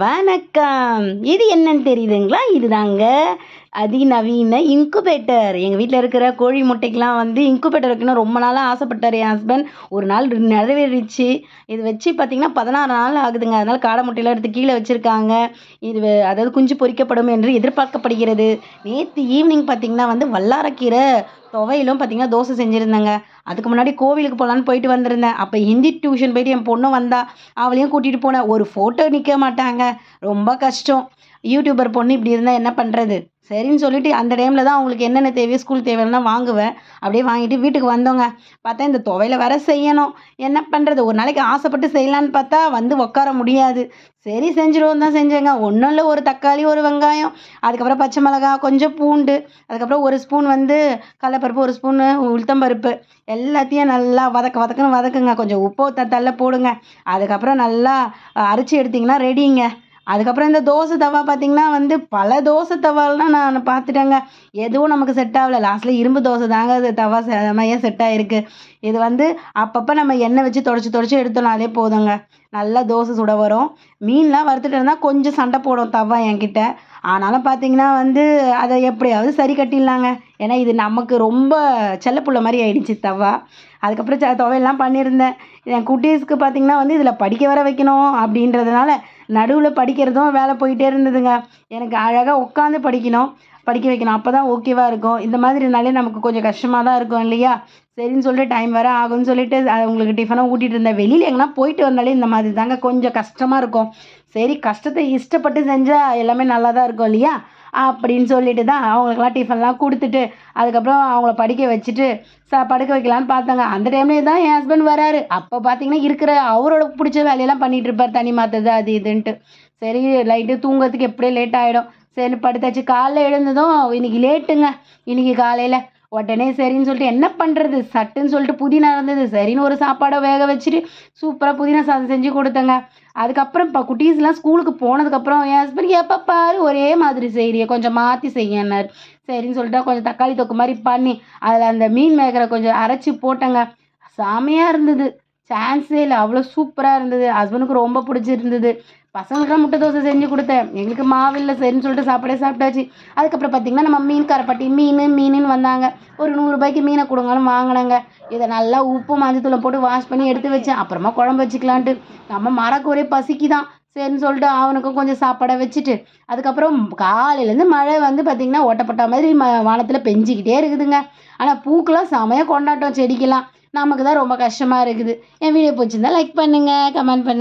வணக்கம். இது என்னன்னு தெரியுதுங்களா? இதுதாங்க அதிநவீன இன்குபேட்டர். எங்க வீட்ல இருக்கிற கோழி முட்டைக்கெல்லாம் இன்குபேட்டர் வைக்கணும் ரொம்ப நாளா ஆசைப்பட்டாரு என் ஹஸ்பண்ட். ஒரு நாள் நிறைவேறிடுச்சு. இது வச்சு பார்த்தீங்கன்னா 16 நாள் ஆகுதுங்க. அதனால காடை முட்டையெல்லாம் எடுத்து கீழ வச்சிருக்காங்க. அதாவது குஞ்சு பொரிக்கப்படும் என்று எதிர்பார்க்கப்படுகிறது. நேத்து ஈவினிங் பார்த்தீங்கன்னா வல்லாரக்கீரை துவையலும் பார்த்தீங்கன்னா தோசை செஞ்சிருந்தேங்க. அதுக்கு முன்னாடி கோவிலுக்கு போலான்னு போயிட்டு வந்திருந்தேன். அப்ப ஹிந்தி டியூஷன் போயிட்டு என் பொண்ணு வந்தா. அவளையும் கூட்டிட்டு போனேன். ஒரு ஃபோட்டோ நிக்க மாட்டாங்க. ரொம்ப கஷ்டம். யூடியூபர் பொண்ணு இப்படி இருந்தா என்ன பண்றது? சரின்னு சொல்லிட்டு அந்த டைம்ல தான் அவங்களுக்கு என்னென்ன தேவையோ ஸ்கூல் தேவையெல்லாம் வாங்குவேன். அப்படியே வாங்கிட்டு வீட்டுக்கு வந்தோங்க. பார்த்தா இந்த துவையல வேற செய்யணும். என்ன பண்றது? ஒரு நாளைக்கு ஆசைப்பட்டு செய்யலான்னு பார்த்தா உட்கார முடியாது. சரி செஞ்சுருவோம் தான் செஞ்சேங்க. ஒன்றும் இல்லை, ஒரு தக்காளி, ஒரு வெங்காயம், அதுக்கப்புறம் பச்சை மிளகாய், கொஞ்சம் பூண்டு, அதுக்கப்புறம் ஒரு ஸ்பூன் கடலைப்பருப்பு, ஒரு ஸ்பூனு உளுத்தம்பருப்பு, எல்லாத்தையும் நல்லா வதக்குன்னு வதக்குங்க. கொஞ்சம் உப்பு தள்ள போடுங்க. அதுக்கப்புறம் நல்லா அரைச்சி எடுத்திங்கன்னா ரெடிங்க. அதுக்கப்புறம் இந்த தோசை தவா பார்த்தீங்கன்னா பல தோசை தவாலாம் நான் பார்த்துட்டேங்க. எதுவும் நமக்கு செட் ஆகல. லாஸ்ட்ல இரும்பு தோசை தாங்க அது தவா செமையா செட் ஆயிருக்கு. இது அப்பப்போ நம்ம எண்ணெய் வச்சு தொடச்சி எடுத்தோம்னாலே போதுங்க. நல்லா தோசை சுட வரும். மீன்லாம் வறுத்துட்டு இருந்தால் கொஞ்சம் சண்டை போடும் தவா என்கிட்ட. ஆனாலும் பார்த்தீங்கன்னா அதை எப்படியாவது சரி கட்டிடலாங்க. ஏன்னா இது நமக்கு ரொம்ப செல்லப்புள்ள மாதிரி ஆயிடுச்சு தவா. அதுக்கப்புறம் துவையெல்லாம் பண்ணியிருந்தேன். என் குட்டீஸ்க்கு பார்த்தீங்கன்னா இதில் படிக்க வர வைக்கணும் அப்படின்றதுனால நடுவில் படிக்கிறதும் வேலை போயிட்டே இருந்ததுங்க. எனக்கு அழகாக உட்காந்து படிக்க வைக்கணும். அப்போ தான் ஓகேவாக இருக்கும். இந்த மாதிரினாலே நமக்கு கொஞ்சம் கஷ்டமாக தான் இருக்கும் இல்லையா? சரின்னு சொல்லிட்டு டைம் வேறு ஆகும்னு சொல்லிட்டு அவங்களுக்கு டிஃபனும் ஊட்டிகிட்டு இருந்தேன். வெளியில் எங்கன்னா போயிட்டு வந்தாலே இந்த மாதிரி தாங்க கொஞ்சம் கஷ்டமாக இருக்கும். சரி, கஷ்டத்தை இஷ்டப்பட்டு செஞ்சால் எல்லாமே நல்லா தான் இருக்கும் இல்லையா? அப்படின்னு சொல்லிட்டு தான் அவங்களுக்குலாம் டிஃபன்லாம் கொடுத்துட்டு அதுக்கப்புறம் அவங்கள படிக்க வச்சுட்டு படுக்க வைக்கலான்னு பார்த்தாங்க. அந்த டைம்லேயே தான் என் ஹஸ்பண்ட் வராரு. அப்போ பார்த்தீங்கன்னா இருக்கிற அவரோட பிடிச்ச வேலையெல்லாம் பண்ணிகிட்டு இருப்பார், தண்ணி மாற்றுறது அது இதுன்ட்டு. சரி, லைட்டு தூங்குறதுக்கு எப்படியே லேட் ஆகிடும். சரி படுத்தாச்சு. காலைல எழுந்ததும் இன்னைக்கு லேட்டுங்க. இன்னைக்கு காலையில் உடனே சரின்னு சொல்லிட்டு என்ன பண்ணுறது, சட்டுன்னு சொல்லிட்டு புதினா இருந்தது. சரின்னு ஒரு சாப்பாடை வேக வச்சுட்டு சூப்பராக புதினா சாதம் செஞ்சு கொடுத்தேங்க. அதுக்கப்புறம் இப்போ குட்டீஸ்லாம் ஸ்கூலுக்கு போனதுக்கப்புறம் என் ஹஸ்பண்ட் எப்போ பாரு ஒரே மாதிரி செய்கிறிய, கொஞ்சம் மாற்றி செய்யன்னார். சரின்னு சொல்லிட்டு கொஞ்சம் தக்காளி தொக்கு மாதிரி பண்ணி அதில் அந்த மீன் மேக்கரை கொஞ்சம் அரைச்சி போட்டேங்க. செமையாக இருந்தது. சான்ஸே இல்லை, அவ்வளோ சூப்பராக இருந்தது. ஹஸ்பண்டுக்கு ரொம்ப பிடிச்சிருந்தது. பசங்களுக்குலாம் முட்டை தோசை செஞ்சு கொடுத்தேன். எங்களுக்கு மாவில்லை, சரின்னு சொல்லிட்டு சாப்பிட்டாச்சு. அதுக்கப்புறம் பார்த்தீங்கன்னா நம்ம மீன் காரப்பட்டி மீனுன்னு வந்தாங்க. ஒரு 100 ரூபாய்க்கு மீனை கொடுங்கன்னு வாங்கினாங்க. இதை நல்லா உப்பு மஞ்சத்தூளை போட்டு வாஷ் பண்ணி எடுத்து வச்சேன். அப்புறமா குழம்பு வச்சுக்கலான்ட்டு நம்ம மரக்கு ஒரே பசிக்கு தான். சரின்னு சொல்லிட்டு அவனுக்கும் கொஞ்சம் சாப்பாடை வச்சுட்டு அதுக்கப்புறம் காலையிலேருந்து மழை பார்த்தீங்கன்னா ஓட்டப்பட்ட மாதிரி வானத்தில் பெஞ்சிக்கிட்டே இருக்குதுங்க. ஆனால் பூக்கெல்லாம் செமையாக கொண்டாட்டம், செடிக்கெல்லாம். நமக்கு தான் ரொம்ப கஷ்டமாக இருக்குது. என் வீடியோ பிடிச்சிருந்தா லைக் பண்ணுங்கள், கமெண்ட் பண்ணுங்கள்.